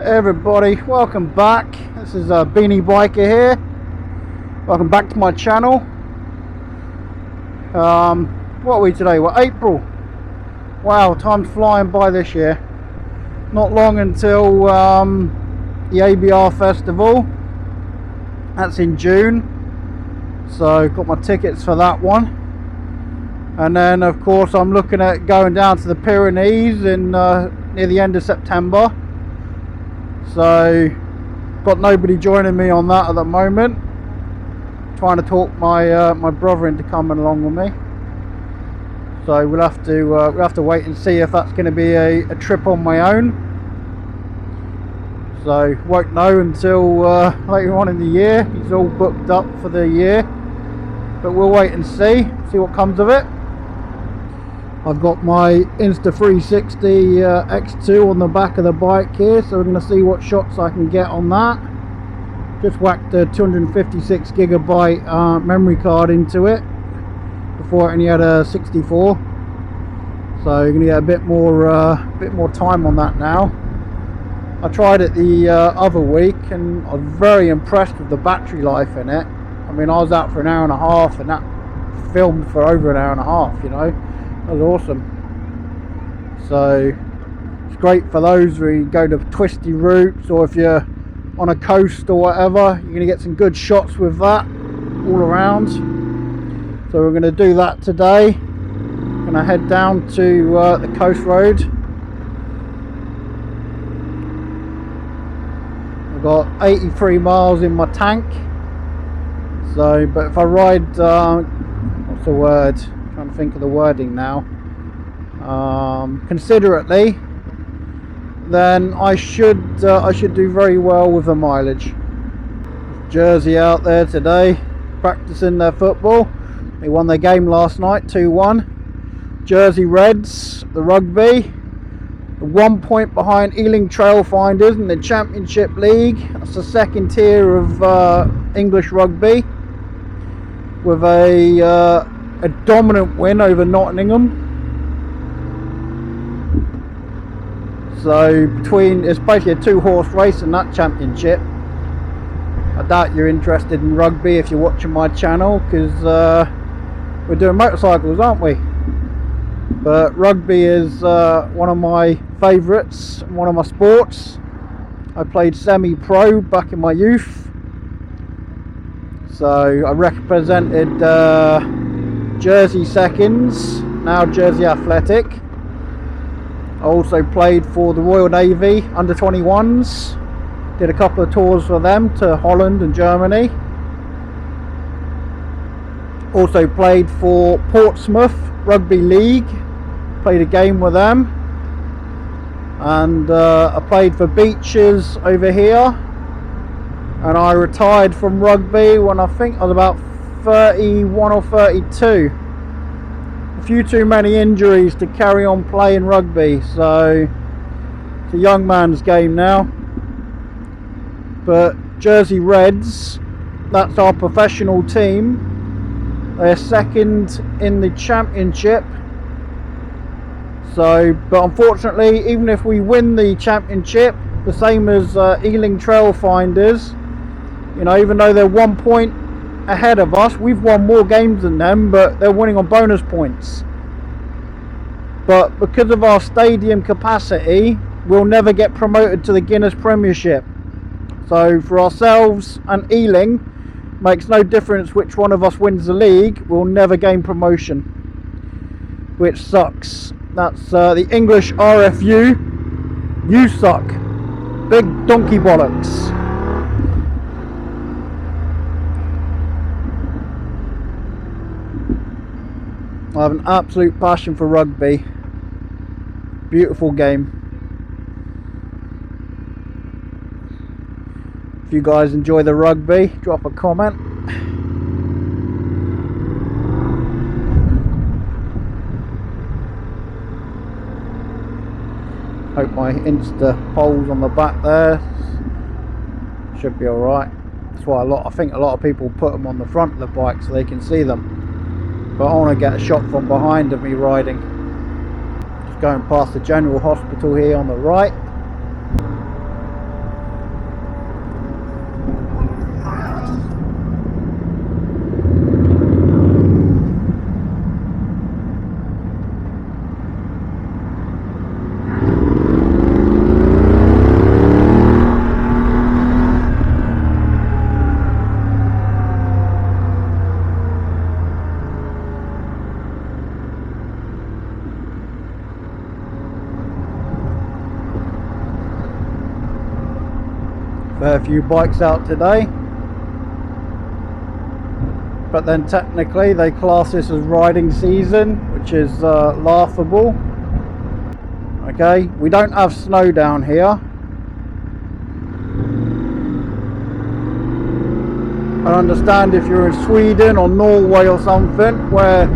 Everybody, welcome back. This is Beanie Biker here. Welcome back to my channel. What are we today? We're April. Wow, time's flying by this year. Not long until the ABR festival. That's in June. So got my tickets for that one. And then of course I'm looking at going down to the Pyrenees in near the end of September. So got nobody joining me on that at the moment. Trying to talk my my brother into coming along with me. So we'll have to wait and see if that's going to be a trip on my own. So won't know until later on in the year. It's all booked up for the year, but we'll wait and see what comes of it. I've got my Insta360 X2 on the back of the bike here, so we're going to see what shots I can get on that. Just whacked a 256 gigabyte memory card into it. Before it only had a 64, so you're going to get a bit more time on that now. I tried it the other week and I was very impressed with the battery life in it. I mean, I was out for an hour and a half and that filmed for over an hour and a half, you know. That was awesome. So it's great for those where you go to twisty routes, or if you're on a coast or whatever, you're going to get some good shots with that all around. So we're going to do that today. Going to head down to the coast road. I've got 83 miles in my tank. So, but if I ride, what's the word? I'm trying to think of the wording now. Considerately, then I should do very well with the mileage. Jersey out there today, practicing their football. They won their game last night, 2-1. Jersey Reds, the rugby, 1 point behind Ealing Trailfinders in the Championship League. That's the second tier of English rugby, with a dominant win over Nottingham. So it's basically a 2-horse race in that championship. I doubt you're interested in rugby if you're watching my channel, because we're doing motorcycles, aren't we? But rugby is one of my favourites, one of my sports. I played semi-pro back in my youth. So I represented Jersey Seconds, now Jersey Athletic. I also played for the Royal Navy under 21s. Did a couple of tours for them to Holland and Germany. Also played for Portsmouth Rugby League. Played a game with them. And I played for Beaches over here. And I retired from rugby when I think I was about 31 or 32. A few too many injuries to carry on playing rugby, so it's a young man's game now. But Jersey Reds, that's our professional team. They're second in the championship. So, but unfortunately, even if we win the championship, the same as Ealing Trailfinders, you know, even though they're 1 point ahead of us, we've won more games than them, but they're winning on bonus points. But because of our stadium capacity, we'll never get promoted to the Guinness Premiership. So for ourselves and Ealing, makes no difference which one of us wins the league, we'll never gain promotion, which sucks. That's the English RFU. You suck. Big donkey bollocks. I have an absolute passion for rugby. Beautiful game. If you guys enjoy the rugby, drop a comment. Hope my Insta poles on the back there should be alright. That's why I think a lot of people put them on the front of the bike so they can see them. But I want to get a shot from behind of me riding. Just going past the General Hospital here on the right. Fair few bikes out today, but then technically they class this as riding season, which is laughable. Okay, we don't have snow down here. I understand if you're in Sweden or Norway or something where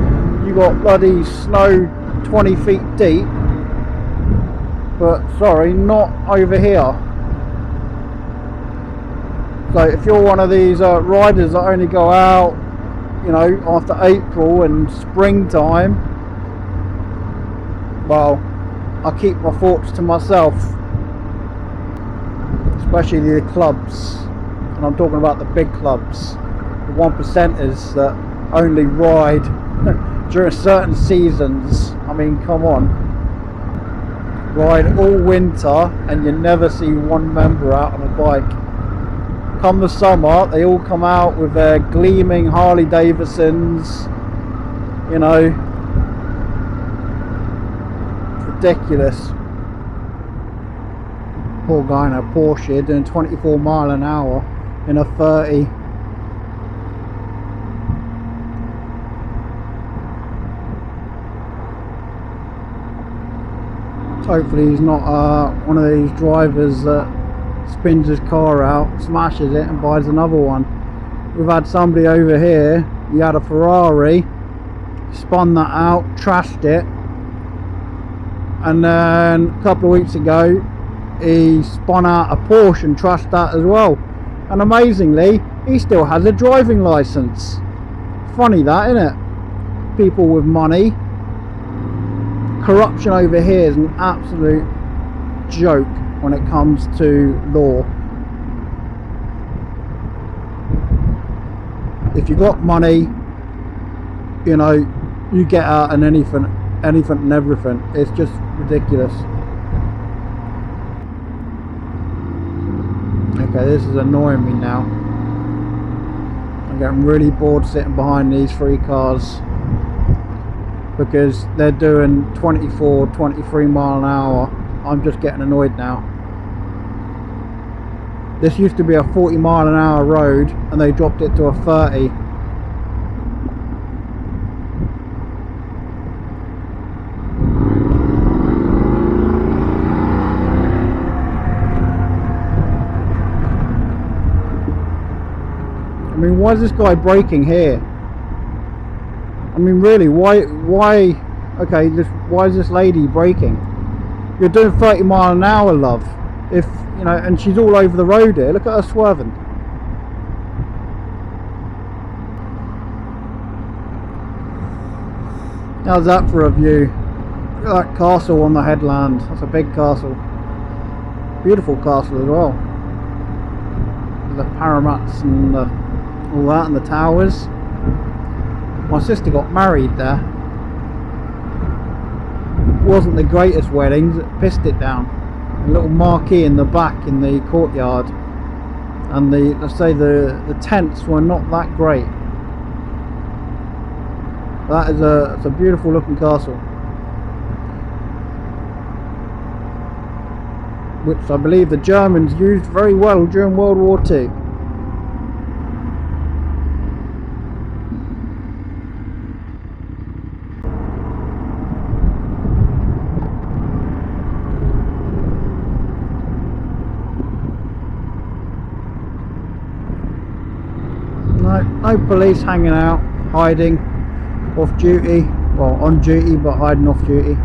you got bloody snow 20 feet deep, but sorry, not over here. So if you're one of these riders that only go out, you know, after April and springtime, well, I keep my thoughts to myself, especially the clubs, and I'm talking about the big clubs, the 1%ers that only ride during certain seasons. I mean, come on, ride all winter and you never see one member out on a bike. Come the summer, they all come out with their gleaming Harley Davidsons, you know, it's ridiculous. Poor guy in a Porsche doing 24 mile an hour in a 30. Hopefully he's not one of these drivers that spins his car out, smashes it and buys another one. We've had somebody over here, he had a Ferrari, spun that out, trashed it, and then a couple of weeks ago he spun out a Porsche and trashed that as well, and amazingly he still has a driving license. Funny that, isn't it? People with money. Corruption over here is an absolute joke when it comes to law. If you got money, you know, you get out and anything and everything. It's just ridiculous. Okay, this is annoying me now. I'm getting really bored sitting behind these three cars because they're doing 24, 23 mile an hour. I'm just getting annoyed now. This used to be a 40 mile an hour road and they dropped it to a 30. I mean, why is this guy braking here? I mean, really, why, okay, why is this lady braking? You're doing 30 mile an hour, love. If, you know, and she's all over the road here. Look at her swerving. How's that for a view? Look at that castle on the headland. That's a big castle. Beautiful castle as well. The paramats and all that, and the towers. My sister got married there. It wasn't the greatest weddings, it pissed it down. A little marquee in the back in the courtyard, and let's say the tents were not that great. That is it's a beautiful looking castle, which I believe the Germans used very well during World War II. No police hanging out, hiding, off duty, well on duty but hiding off duty.